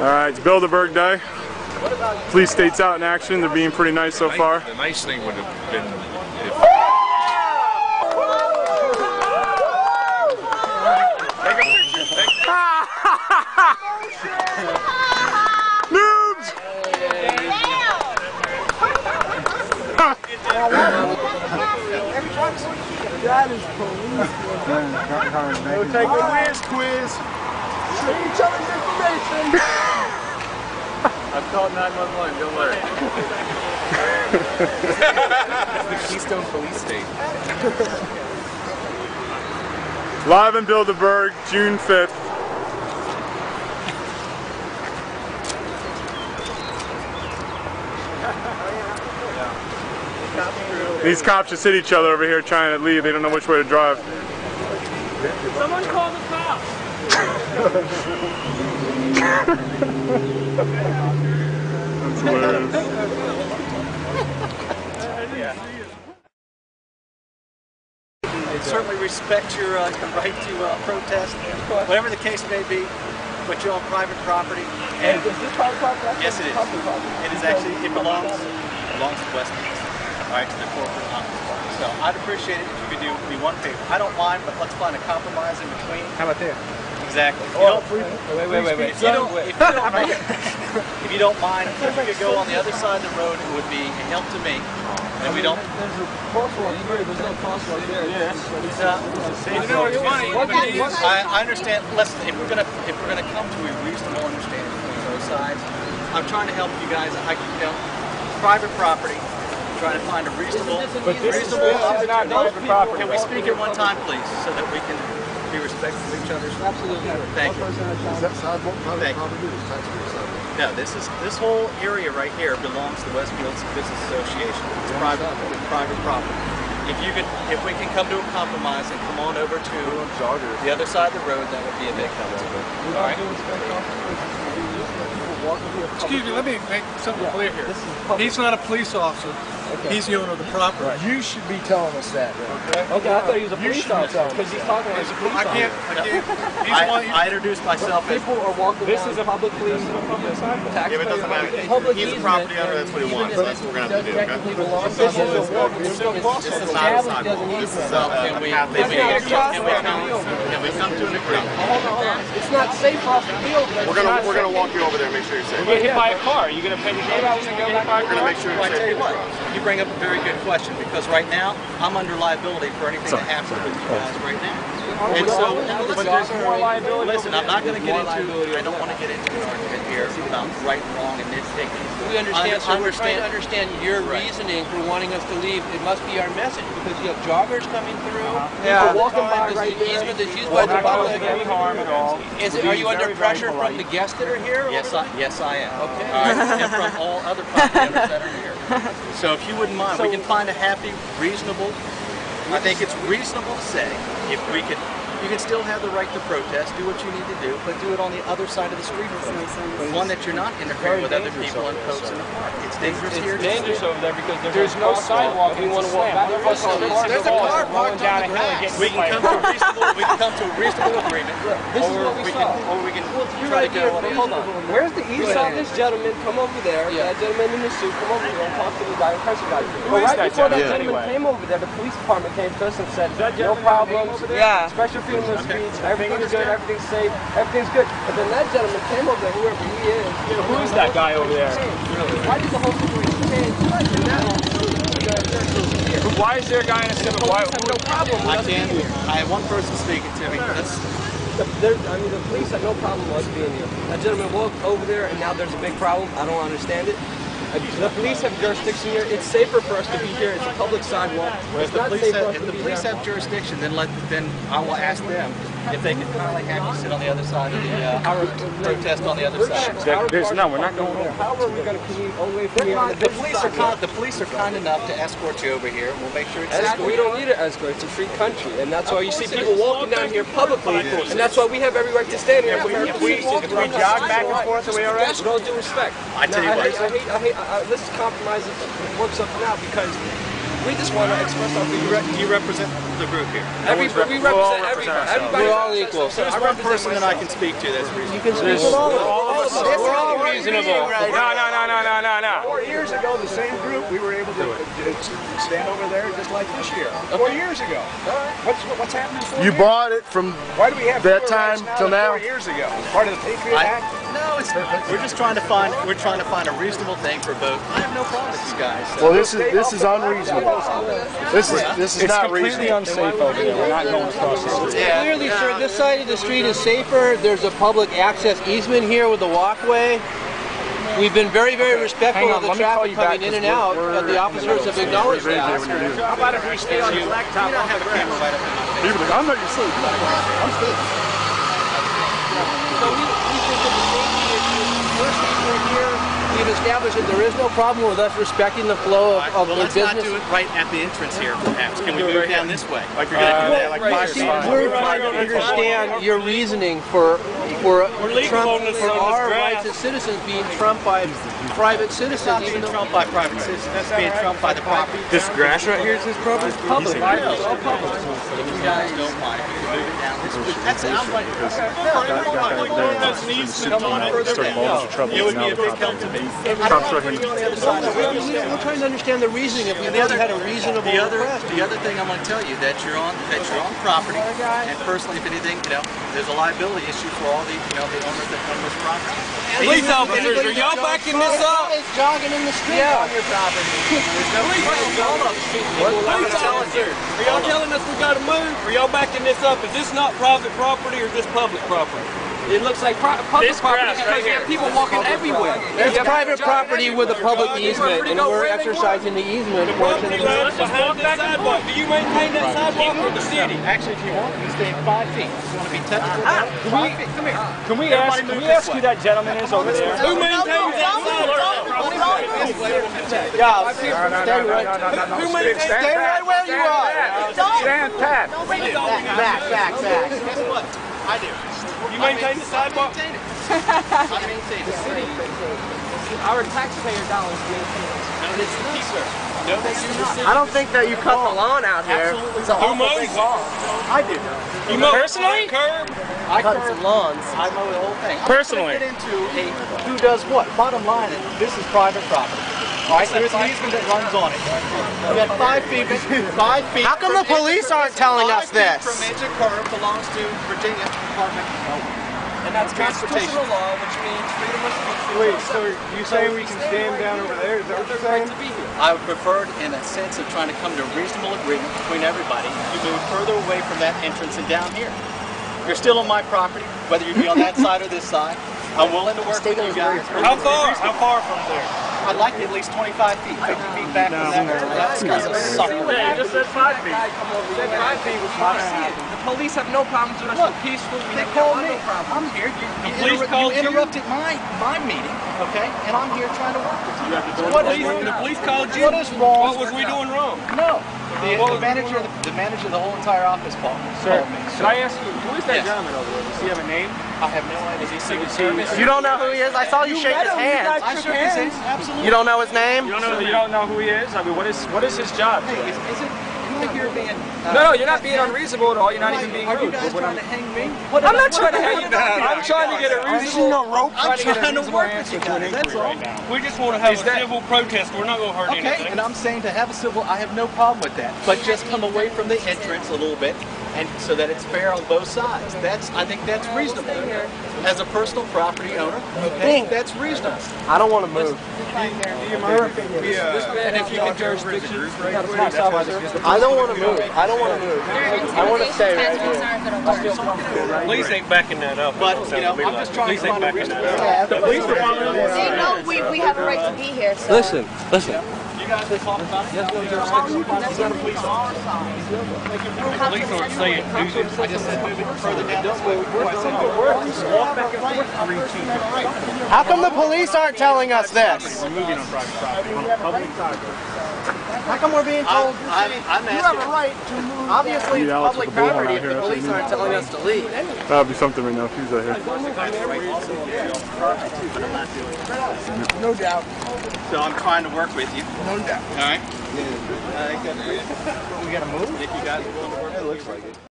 It's Bilderberg Day. Police state's out in action. They're being pretty nice so far. The nice thing would have been if... Noobs! That is police. We'll take a whiz quiz. Show each other's information. I've called 911, don't worry. It's the Keystone Police State. Live in Bilderberg, June 5th. These cops just hit each other over here trying to leave. They don't know which way to drive. Someone call the cops! That's hilarious. I certainly respect your right to protest, whatever the case may be, but you're on private property. And is this private property? Yes, it is. It is actually, it belongs to Westminster, all right, to the corporate office park. So I'd appreciate it if you could do me one favor. I don't mind, but let's find a compromise in between. How about there? Exactly. Wait. If you don't mind, if we could go on the other side of the road, it would be a help to me. And we don't. There's a crosswalk here. There's no crosswalk there. Yeah. I understand. Listen, if we're gonna come to a reasonable understanding between both sides, I'm trying to help you guys. Private property. Trying to find a reasonable opportunity. Can we speak at one time, please, so that we can be respectful of each other? Absolutely. Thank you. Is that sidewalk private property? No, this whole area right here belongs to Westfield Business Association. It's private property. If we can come to a compromise and come on over to the other side of the road, that would be a big help. All right. Excuse me, let me make something clear here. He's not a police officer. Okay. He's the owner of the property. Right. You should be telling us that. Okay, I thought he was a police officer because he's talking like a police officer. I introduced myself as... People are walking This is a public police. Yeah, but it doesn't matter. He's a property owner, that's what he wants. So that's what we're going to have to do, okay? This is a walk. This is not a sidewalk. This is a path. Can we come to an agreement? Hold on. It's not safe off the field. We're going to walk you over there and make sure you're safe. You get hit by a car. Are you going to pay the damage to get hit by a We're going to make sure Well, you're I tell you what, safe. you bring up a very good question because right now I'm under liability for anything that happens with you guys right now. And so, But there's more liability. listen, I'm not going to get into. I don't want to get into an argument here about right and wrong and nitpicking. We understand. So we're trying to understand your reasoning for wanting us to leave. It must be our message because you have joggers coming through. People walking by right there. Easement that's used by the public. Any harm at all. Are you under pressure from the guests that are here? Yes, I am. Okay. All right, and from all other property owners that are here. So if you wouldn't mind, we can find a happy, reasonable. I think it's reasonable to say if we could. You can still have the right to protest, do what you need to do, but do it on the other side of the street from it. One that you're not interfering with other people and folks in the park. It's dangerous here. It's dangerous over there because there's no sidewalk and you want to walk back. There's a car parked on the grass. We can come to a reasonable agreement, or we can try to go. Hold on. Where's the east side? This gentleman, come over there. That gentleman in the suit, come over here and talk to the guy, the pressure guy. But right before that gentleman came over there, the police department came to us and said, no problems. Yeah. Special freedom of speech. Everything's good. Everything's safe. Everything's good. But then that gentleman came over there, whoever he is. Who is that guy over there? Why did the whole situation change? Why is there a guy in a civil? Why? No problem. I have one person speaking to me. The police have no problem with us being here. That gentleman walked over there, and now there's a big problem. I don't understand it. The police have jurisdiction here. It's safer for us to be here. It's a public sidewalk. If the police have jurisdiction, then I will ask them if they can kindly have you sit on the other side of the protest on the other side. We're not going over. How are we going to commute all the way from here? The police are kind enough to escort you over here, and we'll make sure it's safe. We don't need an escort. It's a free country, and that's why you see people walking down here publicly, and that's why we have every right to stand here. If we jog back and forth, are we all right? With all due respect. I tell you what. Let's compromise it. It works up now because We just want to express our views. Do you represent the group here? We represent everybody. We're all equal. So there's one person that I can speak to that's reasonable. You can speak with all of us. We're all reasonable. No. 4 years ago, the same group, we were able to stand over there just like this year. 4 years ago. What's happening 4 years? You bought it from Why do we have that fewer rights time till now? 4 years ago? Part of the Patriot Act? No, we're just trying to find a reasonable thing for both. I have no problem with these guys. So. Well, this is unreasonable. This is not reasonable. Unsafe over there. We're not going across the street. Clearly, sir, this side of the street is safer. There's a public access easement here with a walkway. We've been very, very respectful of the traffic coming in and out, and the officers have acknowledged that. How about if we stay on the blacktop? You don't have a camera right up in my face. People are like, I'm not your sleep. I'm still. So we think that the safety issue, first thing we're here, we've established that there is no problem with us respecting the flow of Well, the let's business. not do it right at the entrance here, perhaps. Can we move down this way? Like you're going to do that, like Right, see, we're trying to understand your reasoning for our rights as citizens being trumped by private citizens. It's not being trumped by private citizens. It's being trumped by the property. This grass right here is his property? Public. It's all public. If you guys don't mind, if you move it down this way. That's it. I'm right. It would be a big help to me. We're trying to understand the reasoning if we had a reasonable request. The other thing I'm going to tell you that you're on property, and personally, if anything, there's a liability issue for all the owners that own this property. Police officers, are y'all backing this up? Is jogging in the street on your property. There's no Police officers, are y'all telling us we got to move? Are y'all backing this up? Is this not private property or is this public property? It looks like public property because you have people walking everywhere. It's private property with a public easement, and we're exercising the easement portion of the Behind the sidewalk. Do you maintain that sidewalk or the city? Actually, if you want, you stay 5 feet. You want to be touching 5 feet. Come here. Can we ask who that gentleman is over there? Who maintains that sidewalk? Yeah, stay right. Who maintains Stay right where you are. Stand pat. Back. Guess what? I do. You maintain the sidewalk? I maintain it. Our taxpayer dollars maintain it. No, it's not, sir. No, that's your I don't think that you cut the lawn out here. Absolutely. Who mows it? I do. You mow personally? Curb? I Cut some lawns. I mow the whole thing. Personally. I'm not gonna get into who does what. Bottom line is, this is private property. All right, there's an easement that runs on it. We got 5 feet. 5 feet. How come the police aren't telling us 5 feet this? from edge of curb belongs to Virginia Department. And that's constitutional law, which means freedom of speech. Wait, so you saying we can stand down over there? Is that what you're saying? To be here. I would prefer, in a sense of trying to come to a reasonable agreement between everybody, you move further away from that entrance and down here. You're still on my property, whether you be on that side or this side. I'm willing to work with you guys. How far from there? I'd like at least 25 feet, 50 feet back from that. That's because of sucker. Yeah, you just said 5 feet. Said 5 feet was fine. The police have no problems with us. We're peaceful. They called me. I'm here. You interrupted my meeting, okay? And I'm here trying to work with you. The police called you? What is wrong? What was we doing wrong? No. The manager of the whole entire office called me. Can I ask you, who is that gentleman over there? Does he have a name? I have no idea. Is he Secret Service? You don't know who he is? I saw you shake his hand. I shook his hand. Absolutely. You don't know his name? You don't know who he is? I mean, what is his job? Hey, is it? Am I here being? No, you're not being unreasonable at all. You're not even being Are you rude. guys trying to hang me? I'm not trying to hang you down. I'm trying to get a reasonable. I'm trying to work with you guys. That's all. We just want to have a civil protest. We're not going to hurt Okay, anything. and I'm saying to have a civil, I have no problem with that. But just come away from the entrance a little bit, and so that it's fair on both sides. I think that's reasonable. As a personal property owner, okay, that's reasonable. I don't want to move. And if you can jurisdiction, I don't want to move. I don't want to move. I want to stay right here. police ain't backing that up. But, I'm just trying to find a reasonable. They know we have a right to be here. So. Listen. You guys will talk about it? Police aren't saying do this. I just said move it further down this way. How come the police aren't telling us this? We're moving on private property, on a public sidewalk. How come we're being told I'm you have a right to move? Obviously, it's Alex public with the bullhorn property out if the here, police aren't telling us to leave. That would be something right now if he was out here. No doubt. So I'm trying to work with you. No doubt. All right. We gotta move? Think you guys are willing to work? It looks like it.